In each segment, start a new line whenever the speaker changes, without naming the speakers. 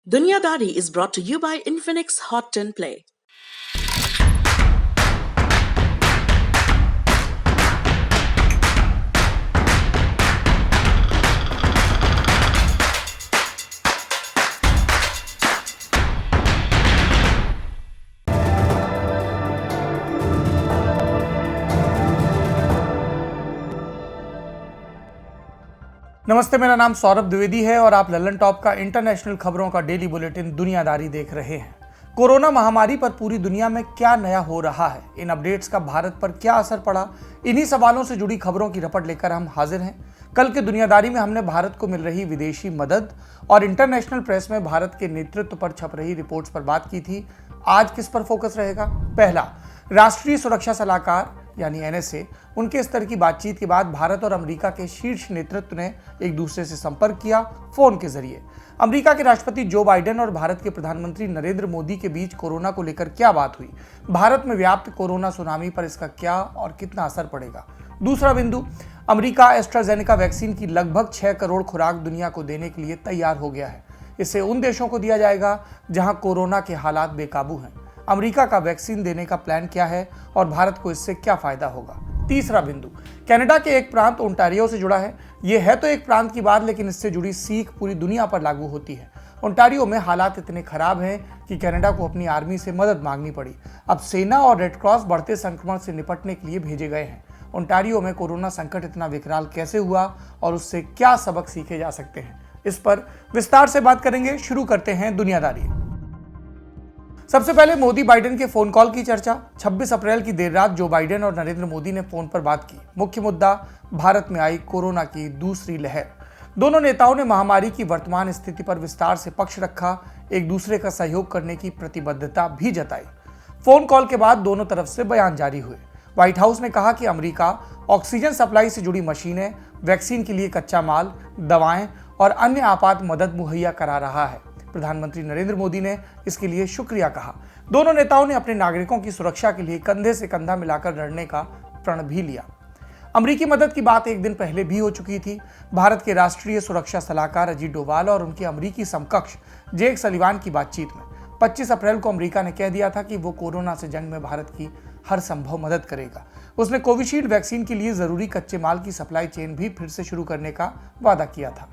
Dunyadari is brought to you by Infinix Hot 10 Play.
नमस्ते, मेरा नाम सौरभ द्विवेदी है और आप ललन टॉप का इंटरनेशनल खबरों का डेली बुलेटिन दुनियादारी देख रहे हैं। कोरोना महामारी पर पूरी दुनिया में क्या नया हो रहा है, इन अपडेट्स का भारत पर क्या असर पड़ा, इन्हीं सवालों से जुड़ी खबरों की रपट लेकर हम हाजिर हैं। कल के दुनियादारी में हमने भारत को मिल रही विदेशी मदद और इंटरनेशनल प्रेस में भारत के नेतृत्व पर छप रही रिपोर्ट्स पर बात की थी। आज किस पर फोकस रहेगा? पहला, राष्ट्रीय सुरक्षा सलाहकार यानी एनएसए, उनके स्तर की बातचीत के बाद भारत और अमेरिका के शीर्ष नेतृत्व ने एक दूसरे से संपर्क किया फोन के जरिए। अमेरिका के राष्ट्रपति जो बाइडेन और भारत के प्रधानमंत्री नरेंद्र मोदी के बीच कोरोना को लेकर क्या बात हुई, भारत में व्याप्त कोरोना सुनामी पर इसका क्या और कितना असर पड़ेगा। दूसरा बिंदु, अमेरिका एस्ट्राजेनेका वैक्सीन की लगभग 6 करोड़ खुराक दुनिया को देने के लिए तैयार हो गया है। इसे उन देशों को दिया जाएगा जहां कोरोना के हालात बेकाबू हैं। अमेरिका का वैक्सीन देने का प्लान क्या है और भारत को इससे क्या फायदा होगा। तीसरा बिंदु, कनाडा के एक प्रांत ओंटारियो से जुड़ा है। यह है तो एक प्रांत की बात, लेकिन इससे जुड़ी सीख पूरी दुनिया पर लागू होती है। ओंटारियो में हालात इतने खराब हैं कि कनाडा को अपनी आर्मी से मदद मांगनी पड़ी। अब सेना और रेड क्रॉस बढ़ते संक्रमण से निपटने के लिए भेजे गए हैं। ओंटारियो में कोरोना संकट इतना विकराल कैसे हुआ और उससे क्या सबक सीखे जा सकते हैं, इस पर विस्तार से बात करेंगे। शुरू करते हैं दुनियादारी। सबसे पहले मोदी बाइडेन के फोन कॉल की चर्चा। 26 अप्रैल की देर रात जो बाइडेन और नरेंद्र मोदी ने फोन पर बात की। मुख्य मुद्दा भारत में आई कोरोना की दूसरी लहर। दोनों नेताओं ने महामारी की वर्तमान स्थिति पर विस्तार से पक्ष रखा, एक दूसरे का सहयोग करने की प्रतिबद्धता भी जताई। फोन कॉल के बाद दोनों तरफ से बयान जारी हुए। व्हाइट हाउस ने कहा कि अमेरिका ऑक्सीजन सप्लाई से जुड़ी मशीनें, वैक्सीन के लिए कच्चा माल, दवाएं और अन्य आपात मदद मुहैया करा रहा है। प्रधानमंत्री नरेंद्र मोदी ने इसके लिए शुक्रिया कहा। दोनों नेताओं ने अपने नागरिकों की सुरक्षा के लिए कंधे से कंधा मिलाकर लड़ने का प्रण भी लिया। अमेरिकी मदद की बात एक दिन पहले भी हो चुकी थी। भारत के राष्ट्रीय सुरक्षा सलाहकार अजीत डोभाल और उनके अमेरिकी समकक्ष जेक सलिवान की बातचीत में 25 अप्रैल को अमेरिका ने कह दिया था कि वो कोरोना से जंग में भारत की हर संभव मदद करेगा। उसने कोविशील्ड वैक्सीन के लिए जरूरी कच्चे माल की सप्लाई चेन भी फिर से शुरू करने का वादा किया था।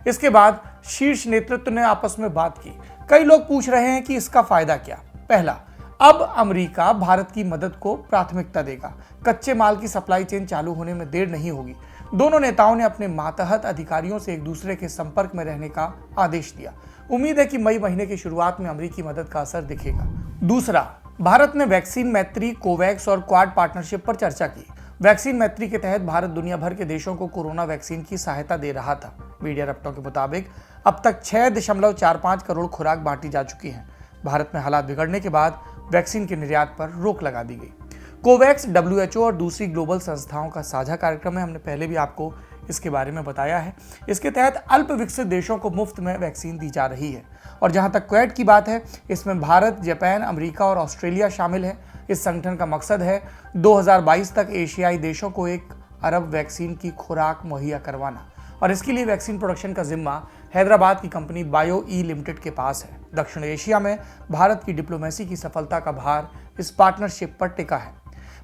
इसके बाद शीर्ष नेतृत्व ने आपस में बात की। कई लोग पूछ रहे हैं कि इसका फायदा क्या। पहला, अब अमेरिका भारत की मदद को प्राथमिकता देगा। कच्चे माल की सप्लाई चेन चालू होने में देर नहीं होगी। दोनों नेताओं ने अपने मातहत अधिकारियों से एक दूसरे के संपर्क में रहने का आदेश दिया। उम्मीद है कि मई महीने की शुरुआत में अमेरिकी मदद का असर दिखेगा। दूसरा, भारत ने वैक्सीन मैत्री, कोवैक्स और क्वाड पार्टनरशिप पर चर्चा की। वैक्सीन मैत्री के तहत भारत दुनिया भर के देशों को कोरोना वैक्सीन की सहायता दे रहा था। मीडिया रिपोर्टों के मुताबिक अब तक 6.45 करोड़ खुराक बांटी जा चुकी हैं। भारत में हालात बिगड़ने के बाद वैक्सीन के निर्यात पर रोक लगा दी गई। कोवैक्स WHO और दूसरी ग्लोबल संस्थाओं का साझा कार्यक्रम है। हमने पहले भी आपको इसके बारे में बताया है। इसके तहत अल्प विकसित देशों को मुफ्त में वैक्सीन दी जा रही है। और जहां तक क्वेड की बात है, इसमें भारत, जापान, अमेरिका और ऑस्ट्रेलिया शामिल है। इस संगठन का मकसद है 2022 तक एशियाई देशों को 1 अरब वैक्सीन की खुराक मुहैया करवाना, और इसके लिए वैक्सीन प्रोडक्शन का जिम्मा हैदराबाद की कंपनी बायो-ई लिमिटेड के पास है। दक्षिण एशिया में भारत की डिप्लोमेसी की सफलता का भार इस पार्टनरशिप पर टिका है।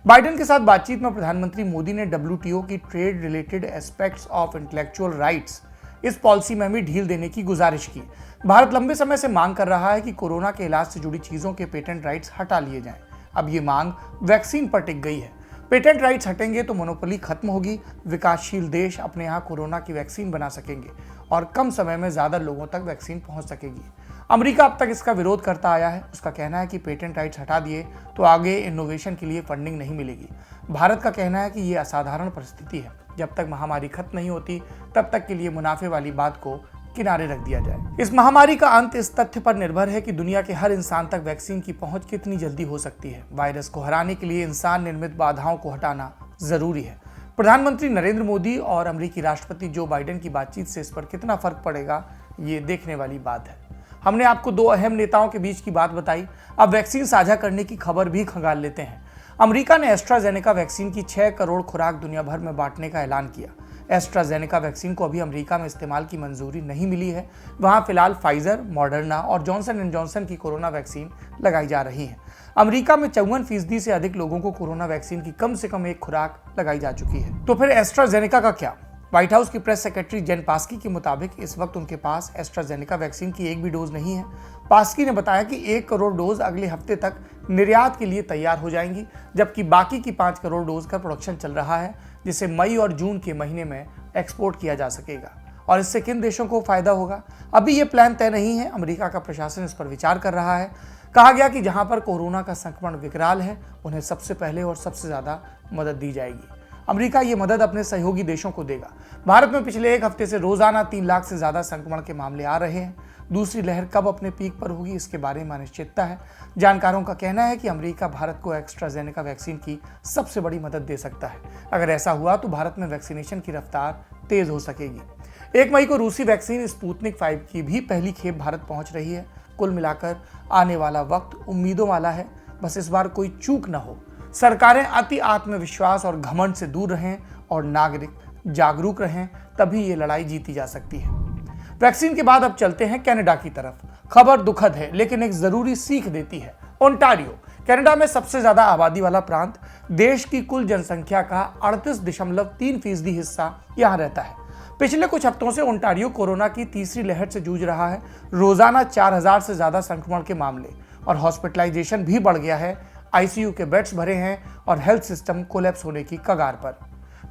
बाइडेन के साथ बातचीत में प्रधानमंत्री मोदी ने WTO की trade related aspects of intellectual rights, इस पॉलिसी में भी ढील देने की गुजारिश की। भारत लंबे समय से मांग कर रहा है कि कोरोना के इलाज से जुड़ी चीजों के पेटेंट राइट्स हटा लिए जाएं। अब ये मांग वैक्सीन पर टिक गई है। पेटेंट राइट्स हटेंगे तो मोनोपोली खत्म होगी, विकासशील देश अपने यहाँ कोरोना की वैक्सीन बना सकेंगे और कम समय में ज्यादा लोगों तक वैक्सीन पहुंच सकेगी। अमेरिका अब तक इसका विरोध करता आया है। उसका कहना है कि पेटेंट राइट्स हटा दिए तो आगे इनोवेशन के लिए फंडिंग नहीं मिलेगी। भारत का कहना है कि ये असाधारण परिस्थिति है। जब तक महामारी खत्म नहीं होती तब तक के लिए मुनाफे वाली बात को किनारे रख दिया जाए। इस महामारी का अंत इस तथ्य पर निर्भर है कि दुनिया के हर इंसान तक वैक्सीन की पहुंच कितनी जल्दी हो सकती है। वायरस को हराने के लिए इंसान निर्मित बाधाओं को हटाना जरूरी है। प्रधानमंत्री नरेंद्र मोदी और अमेरिकी राष्ट्रपति जो बाइडेन की बातचीत से इस पर कितना फर्क पड़ेगा, ये देखने वाली बात है। हमने आपको 2 अहम नेताओं के बीच की बात बताई। अब वैक्सीन साझा करने की खबर भी खंगाल लेते हैं। अमेरिका ने एस्ट्राजेनेका वैक्सीन की 6 करोड़ खुराक दुनिया भर में बांटने का ऐलान किया। एस्ट्राजेनेका वैक्सीन को अभी अमेरिका में इस्तेमाल की मंजूरी नहीं मिली है। वहां फिलहाल फाइजर, मॉडर्ना और जॉनसन एंड जॉनसन की कोरोना वैक्सीन लगाई जा रही है। अमेरिका में 54% से अधिक लोगों को कोरोना वैक्सीन की कम से कम एक खुराक लगाई जा चुकी है। तो फिर एस्ट्राजेनेका का क्या? व्हाइट हाउस की प्रेस सेक्रेटरी जेन पास्की के मुताबिक इस वक्त उनके पास एस्ट्राजेनेका वैक्सीन की एक भी डोज नहीं है। पास्की ने बताया कि 1 करोड़ डोज अगले हफ्ते तक निर्यात के लिए तैयार हो जाएंगी, जबकि बाकी की 5 करोड़ डोज का प्रोडक्शन चल रहा है, जिसे मई और जून के महीने में एक्सपोर्ट किया जा सकेगा। और इससे किन देशों को फायदा होगा, अभी ये प्लान तय नहीं है। अमेरिका का प्रशासन इस पर विचार कर रहा है। कहा गया कि जहां पर कोरोना का संक्रमण विकराल है, उन्हें सबसे पहले और सबसे ज्यादा मदद दी जाएगी। अमेरिका ये मदद अपने सहयोगी देशों को देगा। भारत में पिछले एक हफ्ते से रोजाना 3 लाख से ज्यादा संक्रमण के मामले आ रहे हैं। दूसरी लहर कब अपने पीक पर होगी, इसके बारे में अनिश्चितता है। जानकारों का कहना है कि अमेरिका भारत को एस्ट्राजेनेका वैक्सीन की सबसे बड़ी मदद दे सकता है। अगर ऐसा हुआ तो भारत में वैक्सीनेशन की रफ्तार तेज हो सकेगी। 1 मई को रूसी वैक्सीन स्पुतनिक 5 की भी पहली खेप भारत पहुंच रही है। कुल मिलाकर आने वाला वक्त उम्मीदों वाला है। बस इस बार कोई चूक न हो। सरकारें अति आत्मविश्वास और घमंड से दूर रहें और नागरिक जागरूक रहें, तभी ये लड़ाई जीती जा सकती है। वैक्सीन के बाद अब चलते हैं कनाडा की तरफ। खबर दुखद है लेकिन एक जरूरी सीख देती है। ओंटारियो कनाडा में सबसे ज्यादा आबादी वाला प्रांत, देश की कुल जनसंख्या का 38.3% हिस्सा यहाँ रहता है। पिछले कुछ हफ्तों से ओंटारियो कोरोना की तीसरी लहर से जूझ रहा है। रोजाना 4000 से ज्यादा संक्रमण के मामले और हॉस्पिटलाइजेशन भी बढ़ गया है। आईसीयू के बेड्स भरे हैं और हेल्थ सिस्टम कोलैप्स होने की कगार पर।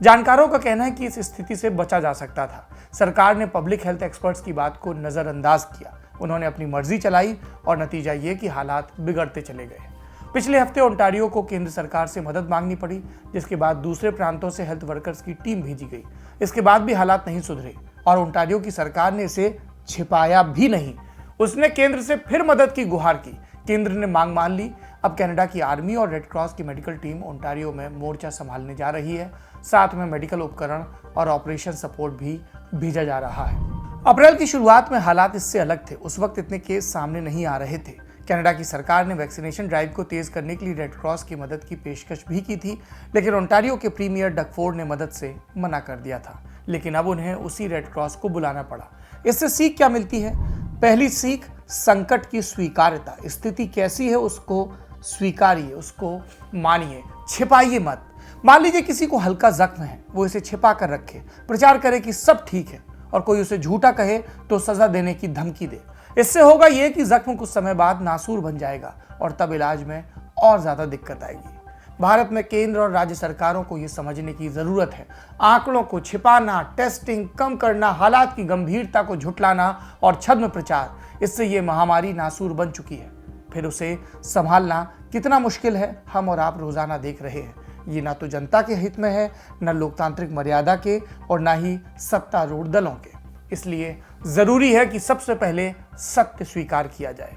जानकारों का कहना है कि इस स्थिति से बचा जा सकता था। सरकार ने पब्लिक हेल्थ एक्सपर्ट्स की बात को नजरअंदाज किया। उन्होंने अपनी मर्जी चलाई और नतीजा ये कि हालात बिगड़ते चले गए। पिछले हफ्ते ओंटारियो को केंद्र सरकार से मदद मांगनी पड़ी, जिसके बाद दूसरे प्रांतों से हेल्थ वर्कर्स की टीम भेजी गई। इसके बाद भी हालात नहीं सुधरे और ओंटारियो की सरकार ने इसे छिपाया भी नहीं। उसने केंद्र से फिर मदद की गुहार की। केंद्र ने मांग मान ली। अब कनाडा की आर्मी और रेड क्रॉस की मेडिकल टीम ओंटारियो में मोर्चा संभालने जा रही है। साथ में मेडिकल उपकरण और ऑपरेशन सपोर्ट भी भेजा जा रहा है। अप्रैल की शुरुआत में हालात इससे अलग थे। उस वक्त इतने केस सामने नहीं आ रहे थे। कनाडा की सरकार ने वैक्सीनेशन ड्राइव को तेज करने के लिए रेड क्रॉस की मदद की पेशकश भी की थी, लेकिन ओंटारियो के प्रीमियर डग फोर्ड ने मदद से मना कर दिया था। लेकिन अब उन्हें उसी रेड क्रॉस को बुलाना पड़ा। इससे सीख क्या मिलती है? पहली सीख, संकट की स्वीकार्यता। स्थिति कैसी है उसको स्वीकारिए, उसको मानिए, छिपाइए मत। मान लीजिए किसी को हल्का जख्म है, वो इसे छिपा कर रखे, प्रचार करे कि सब ठीक है, और कोई उसे झूठा कहे तो सजा देने की धमकी दे। इससे होगा ये कि जख्म कुछ समय बाद नासूर बन जाएगा और तब इलाज में और ज्यादा दिक्कत आएगी। भारत में केंद्र और राज्य सरकारों को यह समझने की जरूरत है। आंकड़ों को छिपाना, टेस्टिंग कम करना, हालात की गंभीरता को झुठलाना और छद्म प्रचार, इससे ये महामारी नासूर बन चुकी है। फिर उसे संभालना कितना मुश्किल है, हम और आप रोजाना देख रहे हैं। ये ना तो जनता के हित में है, न लोकतांत्रिक मर्यादा के, और ना ही सत्तारूढ़ दलों के। इसलिए जरूरी है कि सबसे पहले सत्य स्वीकार किया जाए।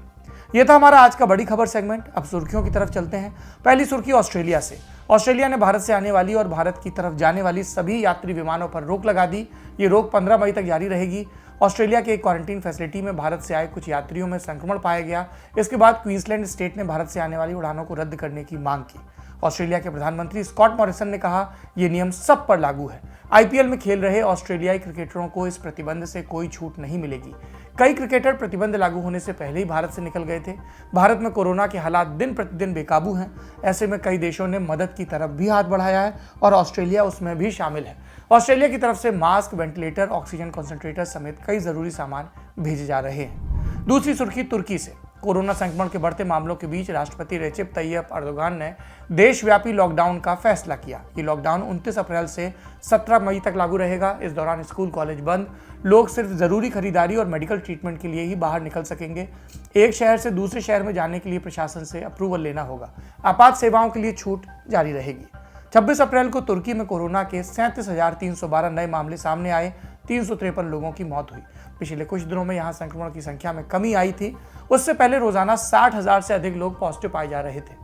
यह था हमारा आज का बड़ी खबर सेगमेंट। अब सुर्खियों की तरफ चलते हैं। पहली सुर्खी ऑस्ट्रेलिया से। ऑस्ट्रेलिया ने भारत से आने वाली और भारत की तरफ जाने वाली सभी यात्री विमानों पर रोक लगा दी। ये रोक 15 मई तक जारी रहेगी। ऑस्ट्रेलिया के एक क्वारंटीन फैसिलिटी में भारत से आए कुछ यात्रियों में संक्रमण पाया गया। इसके बाद क्वींसलैंड स्टेट ने भारत से आने वाली उड़ानों को रद्द करने की मांग की। ऑस्ट्रेलिया के प्रधानमंत्री स्कॉट मॉरिसन ने कहा, यह नियम सब पर लागू है। आईपीएल में खेल रहे ऑस्ट्रेलियाई क्रिकेटरों को इस प्रतिबंध से कोई छूट नहीं मिलेगी। कई क्रिकेटर प्रतिबंध लागू होने से पहले ही भारत से निकल गए थे। भारत में कोरोना के हालात दिन प्रतिदिन बेकाबू हैं। ऐसे में कई देशों ने मदद की तरफ भी हाथ बढ़ाया है और ऑस्ट्रेलिया उसमें भी शामिल है। ऑस्ट्रेलिया की तरफ से मास्क, वेंटिलेटर, ऑक्सीजन कॉन्सेंट्रेटर समेत कई जरूरी सामान भेजे जा रहे हैं। दूसरी सुर्खी तुर्की से। कोरोना संक्रमण के बढ़ते मामलों के बीच राष्ट्रपति रेसिप तैयप अर्दोगान ने देशव्यापी लॉकडाउन का फैसला किया। ये लॉकडाउन 29 अप्रैल से 17 मई तक लागू रहेगा। इस दौरान स्कूल, कॉलेज बंद। लोग सिर्फ जरूरी खरीदारी और मेडिकल ट्रीटमेंट के लिए ही बाहर निकल सकेंगे। एक शहर से दूसरे शहर में जाने के लिए प्रशासन से अप्रूवल लेना होगा। आपात सेवाओं के लिए छूट जारी रहेगी। 26 अप्रैल को तुर्की में कोरोना के 37,312 नए मामले सामने आए। 353 लोगों की मौत हुई। पिछले कुछ दिनों में यहां संक्रमण की संख्या में कमी आई थी। उससे पहले रोजाना 60,000 से अधिक लोग पॉजिटिव पाए जा रहे थे।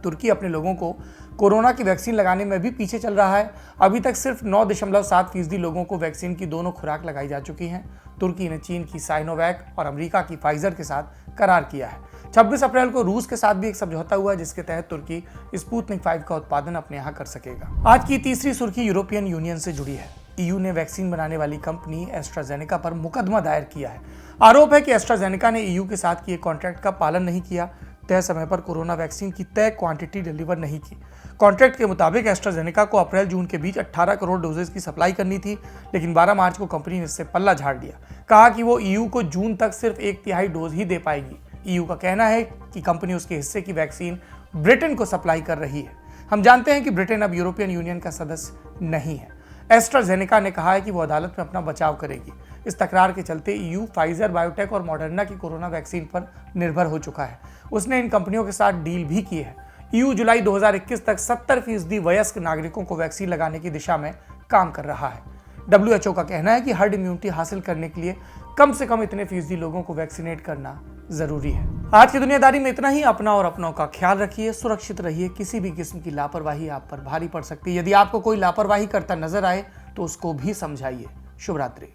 तुर्की अपने लोगों को कोरोना की वैक्सीन लगाने में भी पीछे चल रहा है। अभी तक सिर्फ 9.7% लोगों को वैक्सीन की दोनों खुराक लगाई जा चुकी हैं। तुर्की ने चीन की साइनोवैक और अमेरिका की फाइजर के साथ करार किया है। 26 अप्रैल को रूस के साथ भी एक समझौता हुआ, जिसके तहत तुर्की स्पुतनिक 5 का उत्पादन अपने यहाँ कर सकेगा। आज की तीसरी सुर्खी यूरोपियन यूनियन से जुड़ी है। ईयू ने वैक्सीन बनाने वाली कंपनी एस्ट्राजेनेका पर मुकदमा दायर किया है। आरोप है कि एस्ट्राजेनेका ने ईयू के साथ किए कॉन्ट्रैक्ट का पालन नहीं किया, तय समय पर कोरोना वैक्सीन की तय क्वांटिटी डिलीवर नहीं की। कॉन्ट्रैक्ट के मुताबिक एस्ट्राजेनेका को अप्रैल जून के बीच 18 करोड़ डोजेज की सप्लाई करनी थी, लेकिन 12 मार्च को कंपनी ने इससे पल्ला झाड़ दिया। कहा कि वो ईयू को जून तक सिर्फ 1/3 डोज ही दे पाएगी। ईयू का कहना है कि कंपनी उसके हिस्से की वैक्सीन ब्रिटेन को सप्लाई कर रही है। हम जानते हैं कि ब्रिटेन अब यूरोपियन यूनियन का सदस्य नहीं है। एस्ट्राजेनेका ने कहा है कि वो अदालत में अपना बचाव करेगी। इस तकरार के चलते ईयू फाइजर, बायोटेक और मॉडर्ना की कोरोना वैक्सीन पर निर्भर हो चुका है। उसने इन कंपनियों के साथ डील भी की है। ईयू जुलाई 2021 तक 70% वयस्क नागरिकों को वैक्सीन लगाने की दिशा में काम कर रहा है। WHO का कहना है कि हर्ड इम्यूनिटी हासिल करने के लिए कम से कम इतने फीसदी लोगों को वैक्सीनेट करना जरूरी है। आज की दुनियादारी में इतना ही। अपना और अपनों का ख्याल रखिए, सुरक्षित रहिए। किसी भी किस्म की लापरवाही आप पर भारी पड़ सकती है। यदि आपको कोई लापरवाही करता नजर आए तो उसको भी समझाइए। शुभ रात्रि।